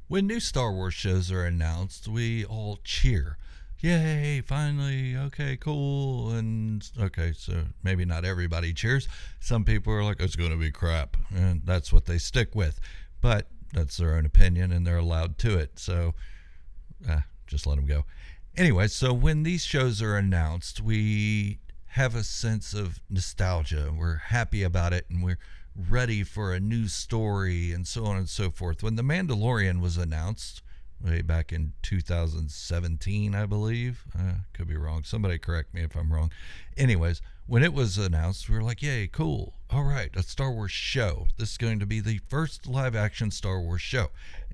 When new Star Wars shows are announced, we all cheer. Yay, finally, okay, cool. And okay, so maybe not everybody cheers. Some people are like, it's going to be crap. And that's what they stick with. But that's their own opinion and they're allowed to it. So just let them go. Anyway, so when these shows are announced, we have a sense of nostalgia. We're happy about it and we're ready for a new story and so on and so forth. When The Mandalorian was announced way back in 2017, I believe, could be wrong. Somebody correct me if I'm wrong. Anyways, when it was announced, we were like, yay, cool. All right, a Star Wars show. This is going to be the first live action Star Wars show.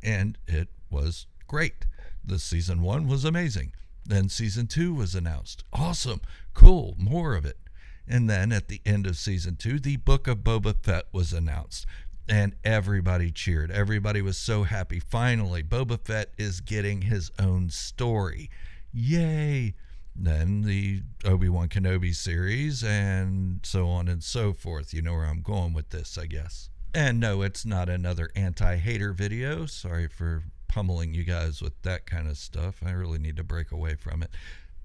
And it was great. The season 1 was amazing. Then season 2 was announced. Awesome. Cool. More of it. And then at the end of season 2, the Book of Boba Fett was announced. And everybody cheered. Everybody was so happy. Finally, Boba Fett is getting his own story. Yay! Then the Obi-Wan Kenobi series and so on and so forth. You know where I'm going with this, I guess. And no, it's not another anti-hater video. Sorry for pummeling you guys with that kind of stuff. I really need to break away from it.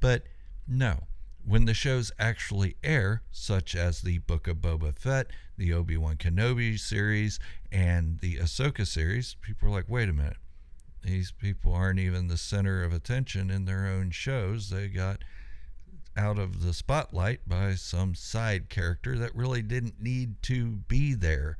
But no. When the shows actually air, such as the Book of Boba Fett, the Obi-Wan Kenobi series, and the Ahsoka series, people are like, wait a minute. These people aren't even the center of attention in their own shows. They got out of the spotlight by some side character that really didn't need to be there.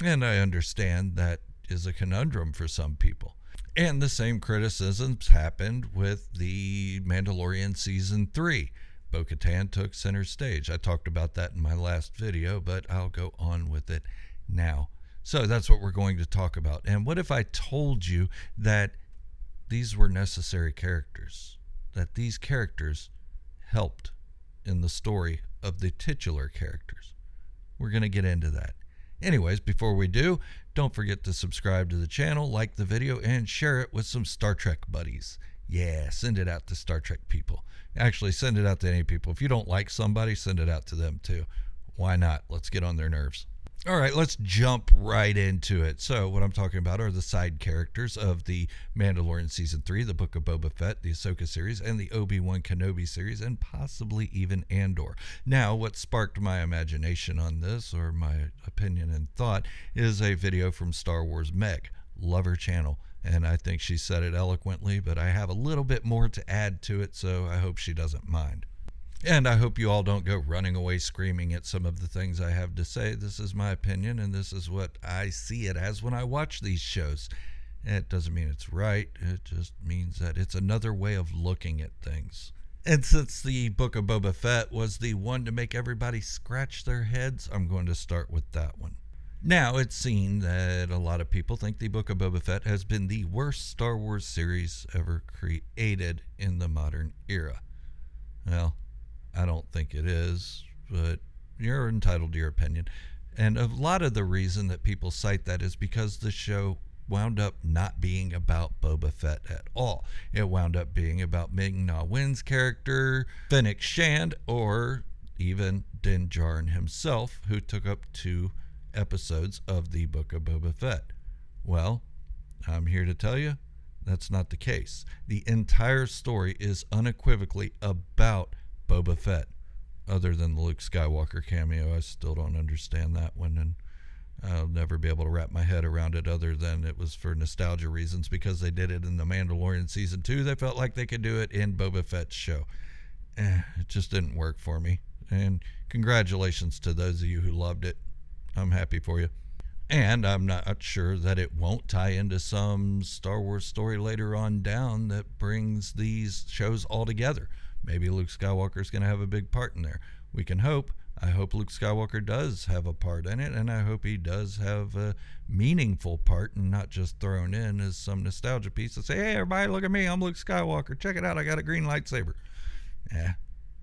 And I understand that is a conundrum for some people. And the same criticisms happened with the Mandalorian Season 3. Bo-katan took center stage. I talked about that in my last video, but I'll go on with it now. So that's what we're going to talk about. And what if I told you that these were necessary characters? That these characters helped in the story of the titular characters? We're going to get into that. Anyways, before we do, don't forget to subscribe to the channel, like the video, and share it with some Star Trek buddies. Yeah, send it out to Star Trek people. Actually, send it out to any people. If you don't like somebody, send it out to them too. Why not? Let's get on their nerves. All right, let's jump right into it. So what I'm talking about are the side characters of the Mandalorian Season 3, the Book of Boba Fett, the Ahsoka series, and the Obi-Wan Kenobi series, and possibly even Andor. Now, what sparked my imagination on this, or my opinion and thought, is a video from Star Wars Meg. Love her channel. And I think she said it eloquently, but I have a little bit more to add to it, so I hope she doesn't mind. And I hope you all don't go running away screaming at some of the things I have to say. This is my opinion, and this is what I see it as when I watch these shows. It doesn't mean it's right. It just means that it's another way of looking at things. And since the Book of Boba Fett was the one to make everybody scratch their heads, I'm going to start with that one. Now, it's seen that a lot of people think the Book of Boba Fett has been the worst Star Wars series ever created in the modern era. Well, I don't think it is, but you're entitled to your opinion. And a lot of the reason that people cite that is because the show wound up not being about Boba Fett at all. It wound up being about Ming-Na Wen's character, Fennec Shand, or even Din Djarin himself, who took up 2 episodes of the Book of Boba Fett. Well, I'm here to tell you that's not the case. The entire story is unequivocally about Boba Fett. Other than the Luke Skywalker cameo, I still don't understand that one, and I'll never be able to wrap my head around it other than it was for nostalgia reasons because they did it in The Mandalorian Season 2. They felt like they could do it in Boba Fett's show. It just didn't work for me. And congratulations to those of you who loved it. I'm happy for you. And I'm not sure that it won't tie into some Star Wars story later on down that brings these shows all together. Maybe Luke Skywalker's going to have a big part in there. We can hope. I hope Luke Skywalker does have a part in it, and I hope he does have a meaningful part and not just thrown in as some nostalgia piece to say, hey, everybody, look at me. I'm Luke Skywalker. Check it out. I got a green lightsaber.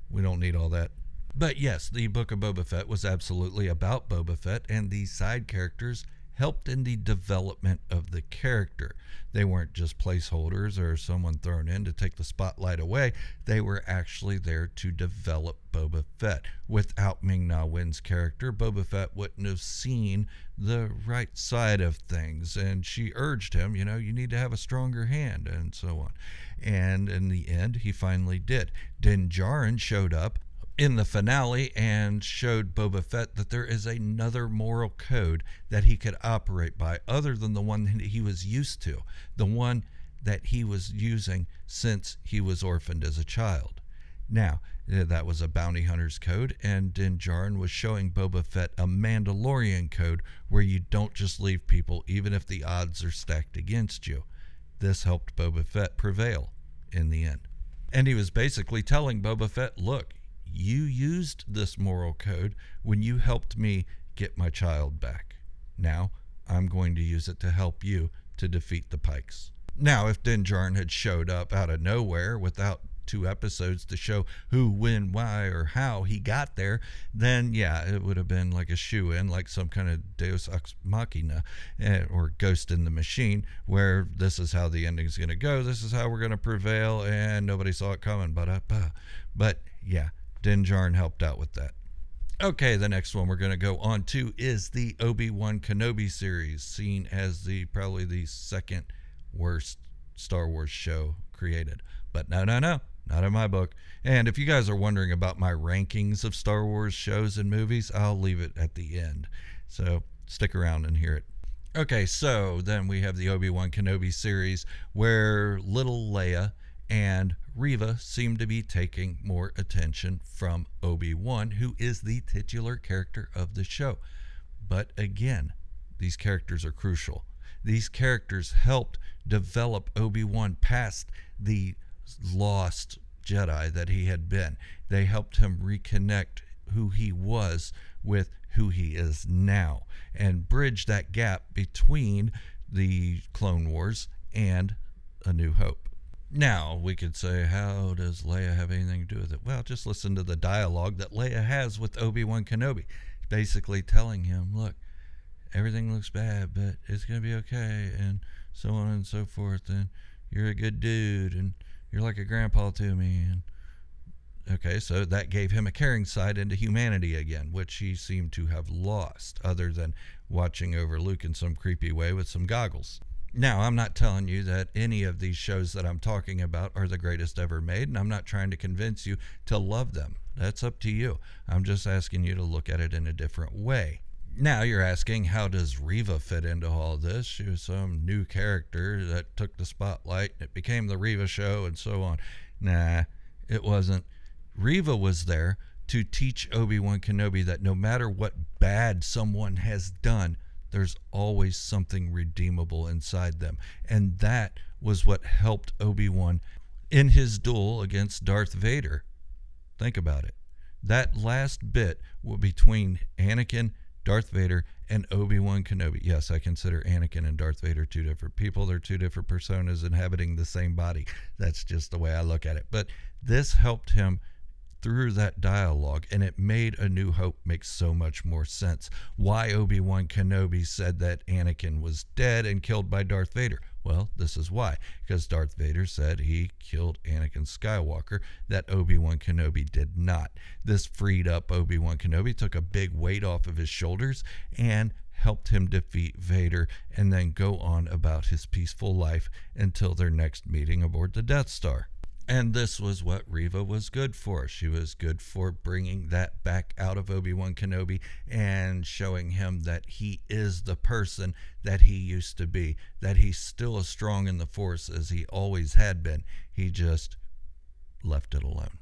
We don't need all that. But yes, the Book of Boba Fett was absolutely about Boba Fett, and these side characters helped in the development of the character. They weren't just placeholders or someone thrown in to take the spotlight away. They were actually there to develop Boba Fett. Without Ming-Na Wen's character, Boba Fett wouldn't have seen the right side of things. And she urged him, you need to have a stronger hand and so on. And in the end, he finally did. Din Djarin showed up in the finale and showed Boba Fett that there is another moral code that he could operate by other than the one that he was used to, the one that he was using since he was orphaned as a child. Now, that was a bounty hunter's code, and Din Djarin was showing Boba Fett a Mandalorian code where you don't just leave people even if the odds are stacked against you. This helped Boba Fett prevail in the end. And he was basically telling Boba Fett, look, you used this moral code when you helped me get my child back. Now, I'm going to use it to help you to defeat the Pikes. Now, if Din Djarin had showed up out of nowhere without 2 episodes to show who, when, why, or how he got there, then yeah, it would have been like a shoe-in, like some kind of Deus Ex Machina or Ghost in the Machine, where this is how the ending is going to go, this is how we're going to prevail, and nobody saw it coming. But yeah, Din Djarin helped out with that. Okay, the next one we're going to go on to is the Obi-Wan Kenobi series, seen as probably the second worst Star Wars show created. But no, not in my book. And if you guys are wondering about my rankings of Star Wars shows and movies, I'll leave it at the end. So stick around and hear it. Okay, so then we have the Obi-Wan Kenobi series where little Leia and Reva seem to be taking more attention from Obi-Wan, who is the titular character of the show. But again, these characters are crucial. These characters helped develop Obi-Wan past the lost Jedi that he had been. They helped him reconnect who he was with who he is now and bridge that gap between the Clone Wars and A New Hope. Now, we could say, how does Leia have anything to do with it? Well, just listen to the dialogue that Leia has with Obi-Wan Kenobi, basically telling him, look, everything looks bad, but it's going to be okay, and so on and so forth, and you're a good dude, and you're like a grandpa to me. And okay, so that gave him a caring side into humanity again, which he seemed to have lost, other than watching over Luke in some creepy way with some goggles. Now, I'm not telling you that any of these shows that I'm talking about are the greatest ever made, and I'm not trying to convince you to love them. That's up to you. I'm just asking you to look at it in a different way. Now you're asking, how does Reva fit into all this? She was some new character that took the spotlight. It became the Reva show and so on. Nah, it wasn't. Reva was there to teach Obi-Wan Kenobi that no matter what bad someone has done, there's always something redeemable inside them. And that was what helped Obi-Wan in his duel against Darth Vader. Think about it. That last bit between Anakin, Darth Vader, and Obi-Wan Kenobi. Yes, I consider Anakin and Darth Vader 2 different people. They're 2 different personas inhabiting the same body. That's just the way I look at it. But this helped him through that dialogue, and it made A New Hope make so much more sense. Why Obi-Wan Kenobi said that Anakin was dead and killed by Darth Vader. Well, this is why. Because Darth Vader said he killed Anakin Skywalker, that Obi-Wan Kenobi did not. This freed up Obi-Wan Kenobi, took a big weight off of his shoulders, and helped him defeat Vader and then go on about his peaceful life until their next meeting aboard the Death Star. And this was what Reva was good for. She was good for bringing that back out of Obi-Wan Kenobi and showing him that he is the person that he used to be, that he's still as strong in the Force as he always had been. He just left it alone.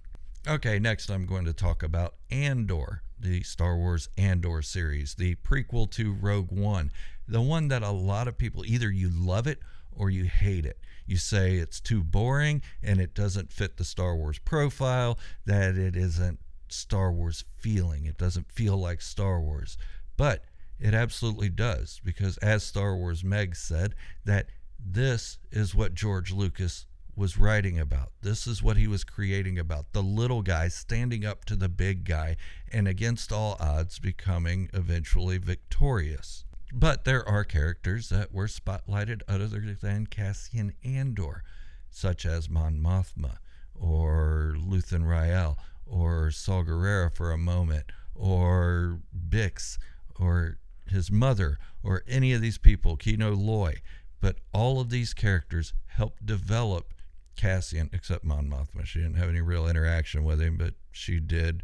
Okay, next I'm going to talk about Andor, the Star Wars Andor series, the prequel to Rogue One, the one that a lot of people, either you love it or you hate it. You say it's too boring and it doesn't fit the Star Wars profile, that it isn't Star Wars feeling. It doesn't feel like Star Wars. But it absolutely does, because as Star Wars Meg said, that this is what George Lucas was writing about. This is what he was creating about. The little guy standing up to the big guy and against all odds becoming eventually victorious. But there are characters that were spotlighted other than Cassian Andor, such as Mon Mothma, or Luthen Rael, or Saw Gerrera for a moment, or Bix, or his mother, or any of these people, Kino Loy. But all of these characters helped develop Cassian, except Mon Mothma. She didn't have any real interaction with him, but she did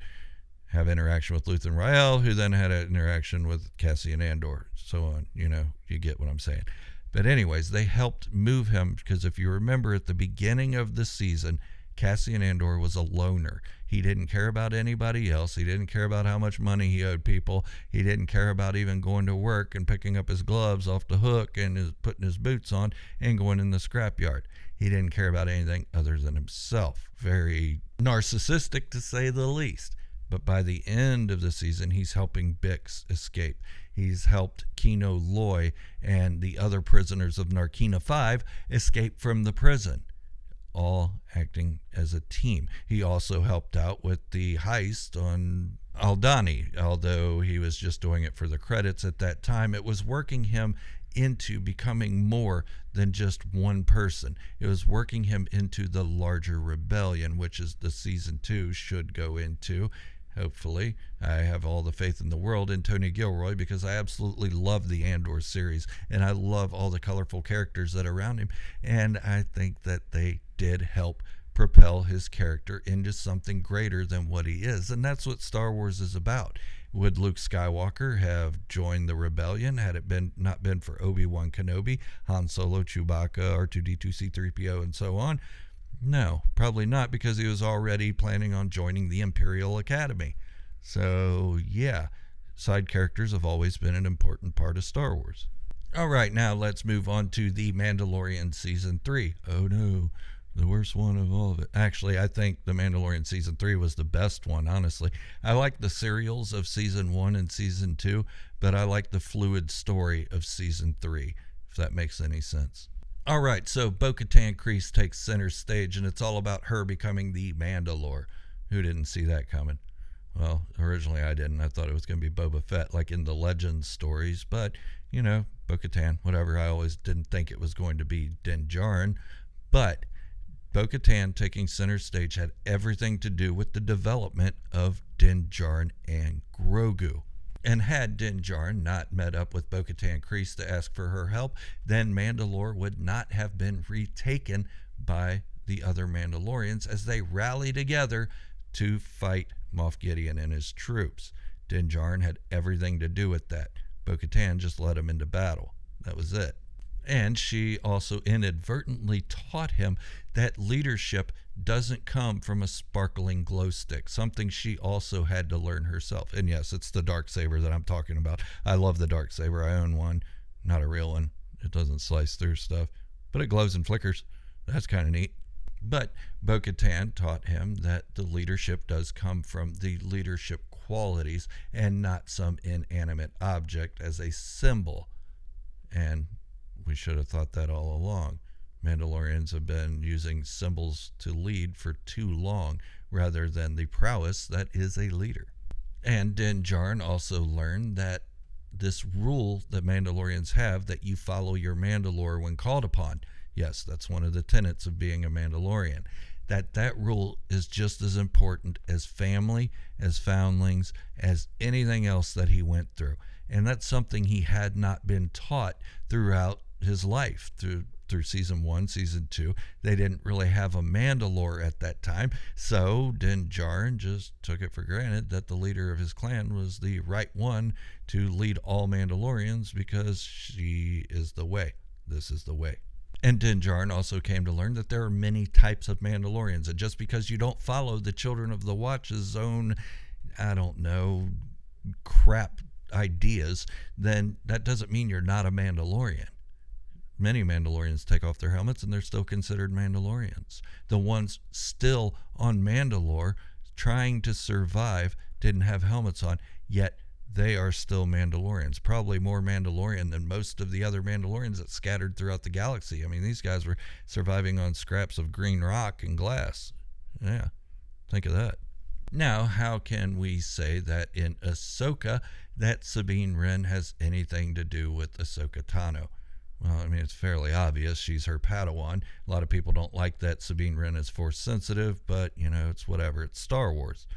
have interaction with Luthen Rael, who then had an interaction with Cassian Andor, so on. You get what I'm saying. But anyways, they helped move him, because if you remember at the beginning of the season, Cassian Andor was a loner. He didn't care about anybody else. He didn't care about how much money he owed people. He didn't care about even going to work and picking up his gloves off the hook and putting his boots on and going in the scrapyard. He didn't care about anything other than himself. Very narcissistic, to say the least. But by the end of the season, he's helping Bix escape. He's helped Kino Loy and the other prisoners of Narkina 5 escape from the prison, all acting as a team. He also helped out with the heist on Aldhani, although he was just doing it for the credits at that time. It was working him into becoming more than just one person. It was working him into the larger rebellion, which is the season 2 should go into. Hopefully. I have all the faith in the world in Tony Gilroy, because I absolutely love the Andor series, and I love all the colorful characters that are around him, and I think that they did help propel his character into something greater than what he is. And that's what Star Wars is about. Would Luke Skywalker have joined the rebellion had it not been for Obi-Wan Kenobi, Han Solo, Chewbacca, R2-D2, C-3PO, and so on? No, probably not, because he was already planning on joining the Imperial Academy. So, yeah, side characters have always been an important part of Star Wars. All right, now let's move on to The Mandalorian Season 3. Oh no, the worst one of all of it. Actually, I think The Mandalorian Season 3 was the best one, honestly. I like the serials of Season 1 and Season 2, but I like the fluid story of Season 3, if that makes any sense. All right, so Bo-Katan Kryze takes center stage, and it's all about her becoming the Mandalore. Who didn't see that coming? Well, originally I didn't. I thought it was going to be Boba Fett, like in the Legends stories. But, Bo-Katan, whatever. I always didn't think it was going to be Din Djarin. But Bo-Katan taking center stage had everything to do with the development of Din Djarin and Grogu. And had Din Djarin not met up with Bo-Katan Kryze to ask for her help, then Mandalore would not have been retaken by the other Mandalorians as they rally together to fight Moff Gideon and his troops. Din Djarin had everything to do with that. Bo-Katan just led him into battle. That was it. And she also inadvertently taught him that leadership doesn't come from a sparkling glow stick, something she also had to learn herself. And yes, it's the Darksaber that I'm talking about. I love the Darksaber. I own one. Not a real one. It doesn't slice through stuff, but it glows and flickers. That's kind of neat. But Bo-Katan taught him that the leadership does come from the leadership qualities and not some inanimate object as a symbol. And we should have thought that all along. Mandalorians have been using symbols to lead for too long, rather than the prowess that is a leader. And Din Djarin also learned that this rule that Mandalorians have, that you follow your Mandalore when called upon. Yes, that's one of the tenets of being a Mandalorian. That rule is just as important as family, as foundlings, as anything else that he went through. And that's something he had not been taught throughout his life, through season 1, season 2. They didn't really have a Mandalore at that time, so Din Djarin just took it for granted that the leader of his clan was the right one to lead all Mandalorians, because she is the way. This is the way. And Din Djarin also came to learn that there are many types of Mandalorians, and just because you don't follow the Children of the Watch's own, crap ideas, then that doesn't mean you're not a Mandalorian. Many Mandalorians take off their helmets and they're still considered Mandalorians. The ones still on Mandalore trying to survive didn't have helmets on, yet they are still Mandalorians. Probably more Mandalorian than most of the other Mandalorians that scattered throughout the galaxy. I mean, these guys were surviving on scraps of green rock and glass. Yeah, think of that. Now, how can we say that in Ahsoka that Sabine Wren has anything to do with Ahsoka Tano. Well, I mean, it's fairly obvious. She's her Padawan. A lot of people don't like that Sabine Wren is Force sensitive, but, it's whatever. It's Star Wars.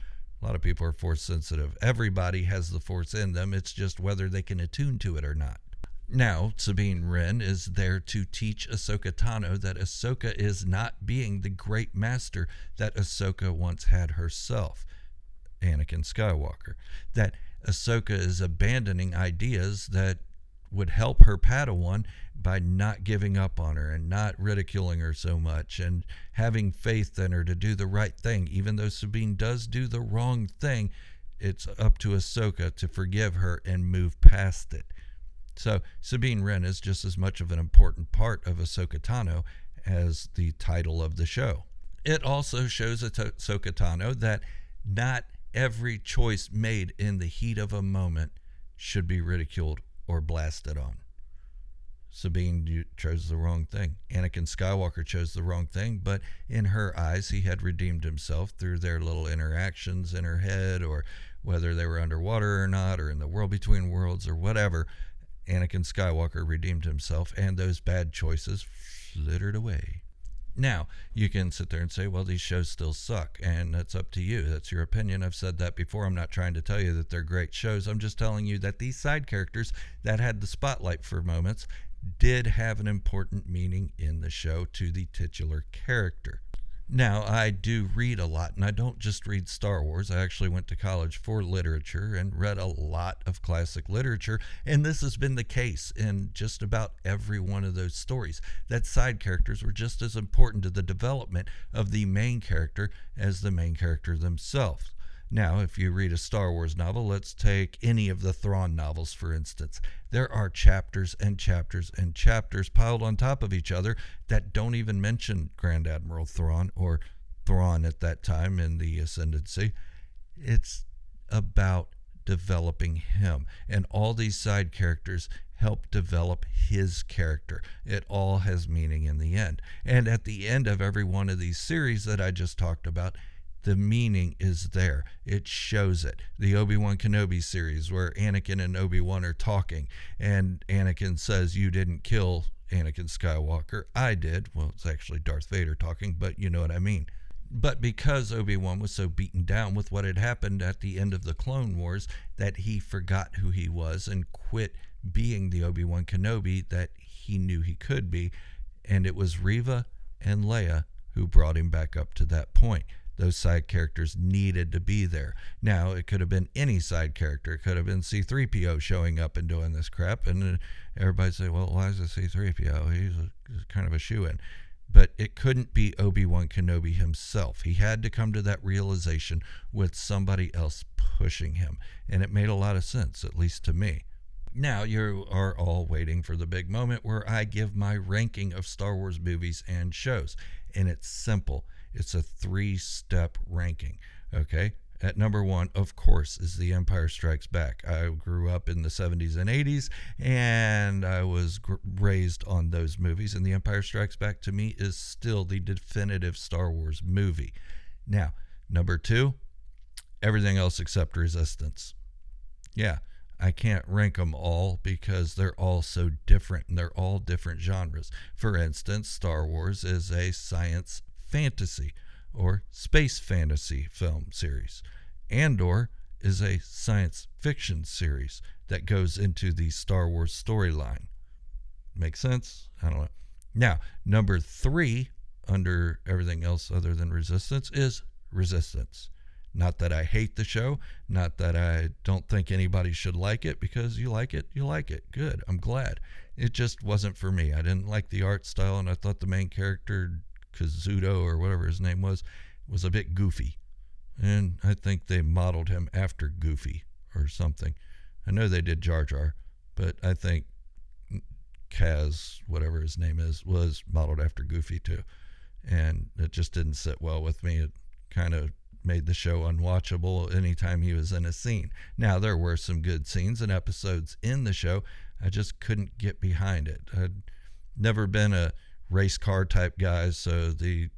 A lot of people are Force sensitive. Everybody has the Force in them. It's just whether they can attune to it or not. Now, Sabine Wren is there to teach Ahsoka Tano that Ahsoka is not being the great master that Ahsoka once had herself, Anakin Skywalker. That Ahsoka is abandoning ideas that would help her Padawan by not giving up on her and not ridiculing her so much and having faith in her to do the right thing. Even though Sabine does do the wrong thing, it's up to Ahsoka to forgive her and move past it. So Sabine Wren is just as much of an important part of Ahsoka Tano as the title of the show. It also shows Ahsoka Tano that not every choice made in the heat of a moment should be ridiculed or blasted on. Sabine, you chose the wrong thing. Anakin Skywalker chose the wrong thing, but in her eyes, he had redeemed himself through their little interactions in her head, or whether they were underwater or not, or in the world between worlds or whatever. Anakin Skywalker redeemed himself, and those bad choices flittered away. Now, you can sit there and say, well, these shows still suck, and that's up to you. That's your opinion. I've said that before. I'm not trying to tell you that they're great shows. I'm just telling you that these side characters that had the spotlight for moments did have an important meaning in the show to the titular character. Now, I do read a lot, and I don't just read Star Wars. I actually went to college for literature and read a lot of classic literature, and this has been the case in just about every one of those stories, that side characters were just as important to the development of the main character as the main character themselves. Now, if you read a Star Wars novel, let's take any of the Thrawn novels, for instance. There are chapters and chapters and chapters piled on top of each other that don't even mention Grand Admiral Thrawn, or Thrawn at that time in the Ascendancy. It's about developing him, and all these side characters help develop his character. It all has meaning in the end. And at the end of every one of these series that I just talked about, the meaning is there. It shows it. The Obi-Wan Kenobi series, where Anakin and Obi-Wan are talking, and Anakin says, "You didn't kill Anakin Skywalker. I did." Well, it's actually Darth Vader talking, but you know what I mean. But because Obi-Wan was so beaten down with what had happened at the end of the Clone Wars, that he forgot who he was and quit being the Obi-Wan Kenobi that he knew he could be. And it was Reva and Leia who brought him back up to that point. Those side characters needed to be there. Now, it could have been any side character. It could have been C-3PO showing up and doing this crap. And everybody say, well, why is it C-3PO? He's kind of a shoo-in. But it couldn't be Obi-Wan Kenobi himself. He had to come to that realization with somebody else pushing him. And it made a lot of sense, at least to me. Now, you are all waiting for the big moment where I give my ranking of Star Wars movies and shows. And it's simple. It's a 3-step ranking, okay? At number 1, of course, is The Empire Strikes Back. I grew up in the 70s and 80s, and I was raised on those movies, and The Empire Strikes Back, to me, is still the definitive Star Wars movie. Now, number 2, everything else except Resistance. Yeah, I can't rank them all because they're all so different, and they're all different genres. For instance, Star Wars is a science fantasy or space fantasy film series. Andor is a science fiction series that goes into the Star Wars storyline. Make sense? I don't know. Now, number 3 under everything else other than Resistance is Resistance. Not that I hate the show, not that I don't think anybody should like it, because you like it, you like it. Good, I'm glad. It just wasn't for me. I didn't like the art style, and I thought the main character, Kazuto or whatever his name was a bit goofy. And I think they modeled him after Goofy or something. I know they did Jar Jar, but I think Kaz, whatever his name is, was modeled after Goofy too. And it just didn't sit well with me. It kind of made the show unwatchable anytime he was in a scene. Now, there were some good scenes and episodes in the show. I just couldn't get behind it. I'd never been a race car type guy, so the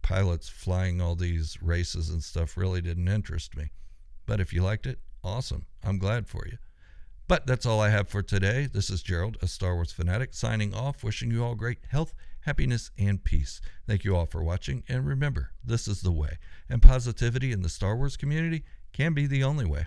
pilots flying all these races and stuff really didn't interest me. But if you liked it, awesome. I'm glad for you. But that's all I have for today. This is Gerald, a Star Wars fanatic, signing off, wishing you all great health, happiness, and peace. Thank you all for watching, and remember, this is the way. And positivity in the Star Wars community can be the only way.